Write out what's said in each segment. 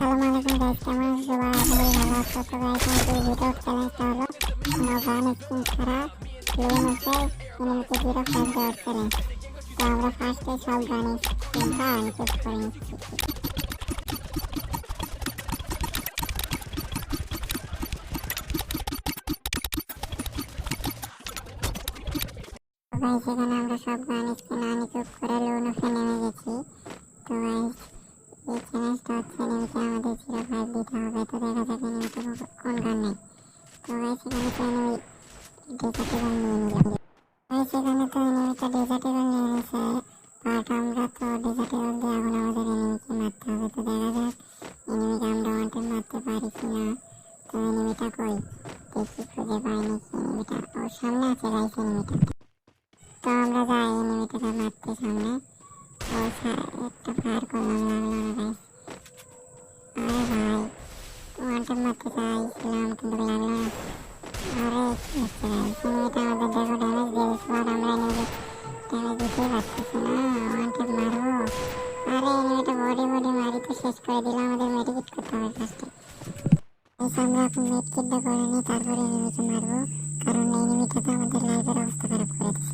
আসসালামু আলাইকুম গাইস, কেমন আছো সবাই? আশা করি ভালো আছো। তো গাইস আমাদের ভিডিও চ্যালেঞ্জটা হলো কোনো গান স্কিন ছাড়া প্লেন হচ্ছে এনিমিকে 05 দেওয়ার চ্যালেঞ্জ। তো আমরা ফার্স্টে সব গান স্কিনটা আনচেক করে নিচ্ছি। তো গাইস এখানে আমরা সব গান স্কিন আনচেক করে লোনফে নেমে গেছি। তো গাইস এই চ্যালেঞ্জটা হচ্ছে এনিমিকে আমাদের 05 দিতে হবে। তো দেখা যাক এনিমিতে কোন গান নেই। তো গাইস এখানে তো এনিমি ডেজার্টে গান নিয়ে নিলাম। সেখানে তো এনিমিটা ডেজার্টেবল নিয়ে নিয়েছে, বাট আমরা তো ডেজার্টেবল দিয়ে এখন আমাদের এনিমিকে মারতে হবে। তো দেখা যাক এনিমিকে আমরা ওয়ানটেড মারতে পারি কিনা। তো এনিমিটা কই দেখি, খুঁজে পাই নাকি এনিমিটা। ওর সামনে আছে গাইস এনিমিটা। তো আমরা যাই এনিমিটাকে মারতে সামনে। ও একটা ফায়ার করলাম, লাগলো না গাইস। আরে ভাই ওয়ানটেড মারতে চাইছিলাম কিন্তু লাগলো না। আরে কি হচ্ছে গাইস, এনিমিটা আমাদের দেখো ড্যামেজ দিয়ে দিচ্ছে, বাট আমরা এনিমিকে ড্যামেজ দিতেই পারতেছি না। ওয়ানটেড মারবো, আরে এনিমিটা বডি মারি তো শেষ করে দিল। আমাদের মেডিকেট করতে হবে ফার্স্টে। আমরা এখন মেডকিটটা করে নিই, তারপরে এনিমিকে মারবো, কারণ এনিমিটা তো আমাদের লাইফের অবস্থা খারাপ করে দিচ্ছে।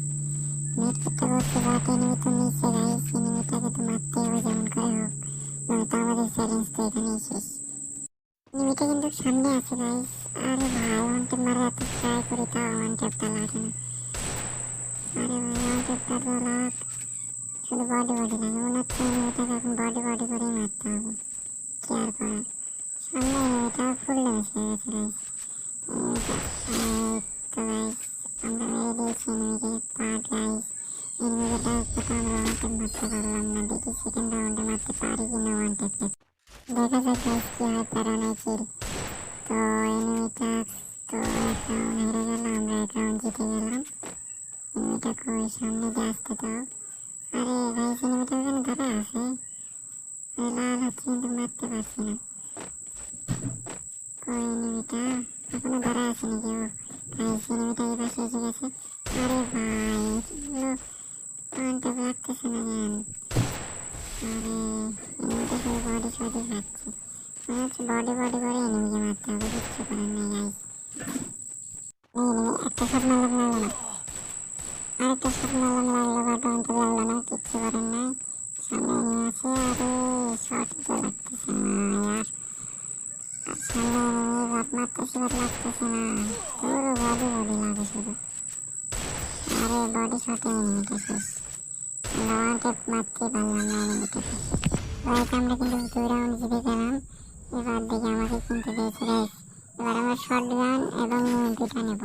মেডকিটটা করছে, বাট এনিমি তো নিচে গাইস, এনিমিটাকে তো মারতেই হবে যেমন করে হোক, নয়তো আমাদের চ্যালেঞ্জ তো এখানেই শেষ। এনিমিটা কিন্তু সামনে আছে গাইস। আরে ভাই ওয়ানটেড মারা এত ট্রাই করি, তাও ওয়ানটেডটা লাগে না। আরে ভাই ওয়ানটেডটা তো লাগ, শুধু বডি লাগে। মনে হচ্ছে এনিমিটাকে এখন বডি করেই মারতে হবে, কেয়ার করার। সামনে এনিমিটা ফুল ড্যামেজ হয়ে গেছে গাইস। এনিমিটা তো গাইস আমরা মেরে দিয়েছি এনিমিকে, বাট গাইস এনিমিটা তো আমরা ওয়ানটেড মারতে পারলাম না। দেখি সেকেন্ড রাউন্ডে মারতে পারি কিনা ওয়ানটেডকে। দেখা যাক গাইস কি হয়, প্যারানাই কিল। তো এনিমিটা তো এক রাউন্ড হেরে গেল, আমরা এক রাউন্ড জিতে গেলাম। এনিমিটা কই, সামনে দিয়ে আসতে দাও। আরে গাইস এনিমিটা ওখানে ধরা আছে, লাল হচ্ছে কিন্তু মারতে পারছি না। কই এনিমিটা, এখনো ধরা আছে নাকি ও? গাইস এনিমিটা এই পাশে এসে গেছে। আরে ভাই এগুলো ওয়ানটেড লাগতেছে না কেন? আরে এনিমিটা শুধু বডি খাচ্ছে, মনে হচ্ছে বডি করে এনিমিকে মারতে হবে, কিচ্ছু করার নেই গাইস। এনিমি একটা শট মারলাম, লাগলো না। আরেকটা শট মারলাম, লাগলো, বাট ওয়ানটেড লাগলো না, কিচ্ছু করার নাই। সামনে এনিমি আছে, আরে শটই তো লাগতেছে না यार। সামনে এনিমি, বাট মারতেছি বাট লাগতেছে না, পুরো বডি লাগে শুধু। আরে বডি শটে এনিমিটা শেষ, আমরা ওয়ানটেড মারতে পারলাম না এনিমিটাকে। গাইস আমরা কিন্তু 2 রাউন্ড জিতে গেলাম। এবার দেখি আমাকে কিনতে দিয়েছে গাইস। এবার আমরা শটগান এবং ইউএমপিটা নেব।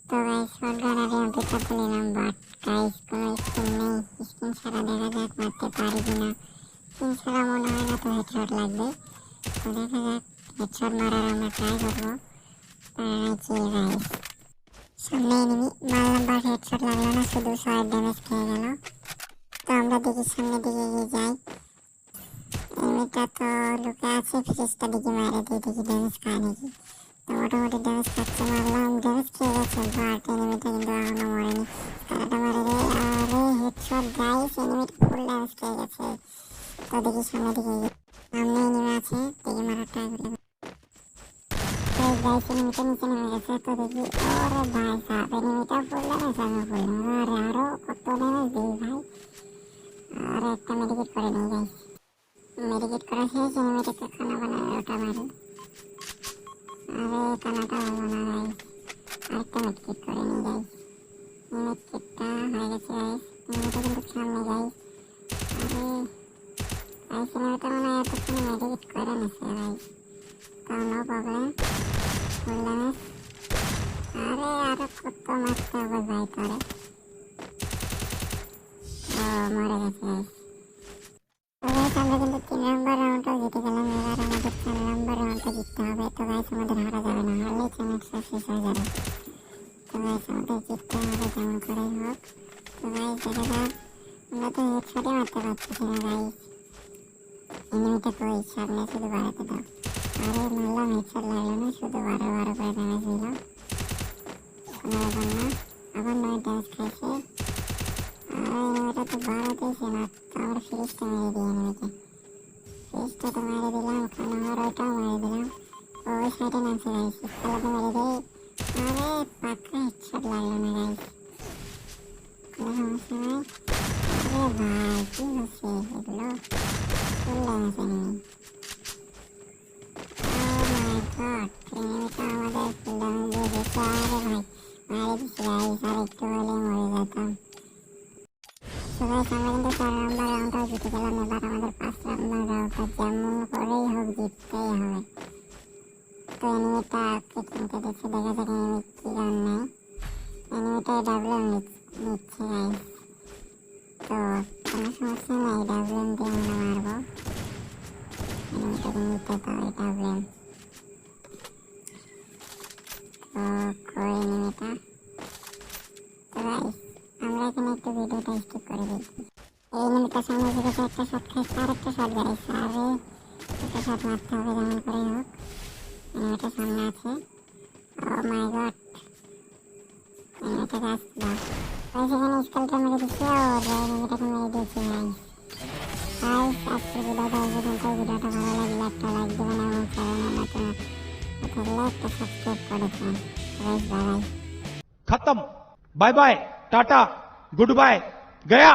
তো গাইস শটগান আর ইউএমপিটা তো নিলাম, বাট গাইস কোনো স্কিন নেই। স্কিন ছাড়া দেখা যাক মারতে পারি কিনা। স্কিন ছাড়া মনে হয় না তো হেডশট লাগবে। তো দেখা যাক হেডশট মারার আমরা ট্রাই করবো। গাইস সামনে এনিমি মারলাম, বাট হেডশট লাগলো না, শুধু 6 ড্যামেজ খেয়ে গেল। তো আমরা দেখি সামনের দিকে এগিয়ে যাই। এনিমিটা তো লুকে আছে, ফ্রিজটা দিকে মারে দিই, দেখি ড্যামেজ খায় নাকি। তো মোটামুটি ড্যামেজ খাচ্ছে, মারলাম, ড্যামেজ খেয়ে গেছে, বাট এনিমিটা কিন্তু এখনো মরেনি। কারাটা মারে রে, আরে হেডশট গাইস, এনিমিটা ফুল ড্যামেজ খেয়ে গেছে। তো দেখি সামনের দিকে এগিয়ে, সামনে এনিমি আছে, দেখি মারার ট্রাই করি। গাইস এনিমিটা নিচে নেমে গেছে। তো দেখি, ওরে ভাই সাহেব এনিমিটা ফুল ড্যামেজ, আমি ফুল। আরে আরো কত ড্যামেজ দিই ভাই। আরে একটা মেডিকেট করে নিই গাইস। মেডিকেট করা শেষ, এনিমিটাকে খানা বানায় ওটা মারি। আরে খানাটা হলো না গাইস, আরেকটা মেডিকেট করে নিই গাইস। মেডিকেটটা হয়ে গেছে গাইস, এনিমিটা কিন্তু সামনে গাইস। আরে গাইস এনিমিটা মনে হয় এতক্ষণ মেডিকেট করে নিছে গাইস, তাও নো প্রবলেম, ফুল ড্যামেজ। আরে আরো কত মারতে হবে ভাই তোরে। ও মরে গেছে গাইস। তো গাইস আমরা কিন্তু 3 নম্বর রাউন্ডটাও জিতে গেলাম। এবার আমাদের 4 নম্বর রাউন্ডটা জিততে হবে। তো গাইস আমাদের হারা যাবে না, হারলেই চ্যালেঞ্জটা শেষ হয়ে যাবে। তো গাইস আমাদের জিততে হবে যেমন করেই হোক। তো গাইস দেখা যাক, আমরা তো হেডশটই মারতে পারতেছি না গাইস। এনিমিটা কই, সামনে শুধু বাড়াতে দাও। আরে মারলাম, হেডশট লাগলো না, শুধু 12 করে ড্যামেজ দিল। কোনো ব্যাপার না, আবার 9 ড্যামেজ খাইছে। আর এনিমিটা তো বাড়াতেইছে না, তো আমরা ফ্রিজটা মেরে দিই এনিমিকে। ফিসটা তো মেরে দিলাম, কানোয়ার ওইটাও মেরে দিলাম। ওই সাইডে নামছে গাইস, স্কালাতে মেরে দেই। আরে পাক্কা হেডশট লাগলো না গাইস, কোনো সমস্যা নাই। আরে ভাই কি হচ্ছে এগুলো, ফুল ড্যামেজ এনিমি। ও মাই গড, এনিমিটা আমাদের ফুল ড্যামেজ দিয়ে দিচ্ছে। আরে ভাই মারে দিচ্ছি গাইস, আর একটু হলে মরে যেতাম। তো গাইস আমরা কিন্তু 4 নম্বর রাউন্ডটাও জিতে গেলাম। এবার আমাদের 5 নম্বর রাউন্ডটা যেমন করেই হোক জিততেই হবে। তো এনিমিটা কিনতে দিচ্ছে, দেখা যাক এনিমি কি গান নেয়। এনিমিটা ডাবলএম নিচ্ছে গাইস, তো কোনো সমস্যা নাই, ডাবলএম দিয়ে আমরা মারবো। এনিমিটাকে নিতে তো এই ডাবলএম। তো কই এনিমিটা? তো গাইস আমরা এখানে একটু ভিডিওটা স্কিপ করে দিই। এই এনিমিটার সামনে থেকে একটা শট খাইছে, আর একটা শট গাইস। আরে একটা শট মারতে হবে যেমন করে হোক। এনিমিটার সামনে আছে। ও মাই গড, এনিমিটাকে আসছিল গাইস, এখানে স্কেলটা মেরে দিচ্ছে। ও এনিমিটাকে মেরে দিয়েছে গাইস। গাইস আজকের ভিডিওটা এই পর্যন্ত। ভিডিওটা ভালো লাগলে একটা লাইক দেবেন এবং চ্যানেলে নতুন হলে একটা সাবস্ক্রাইব করে দেবেন। Guys bye bye. खत्म, bye bye, tata, good bye, गया।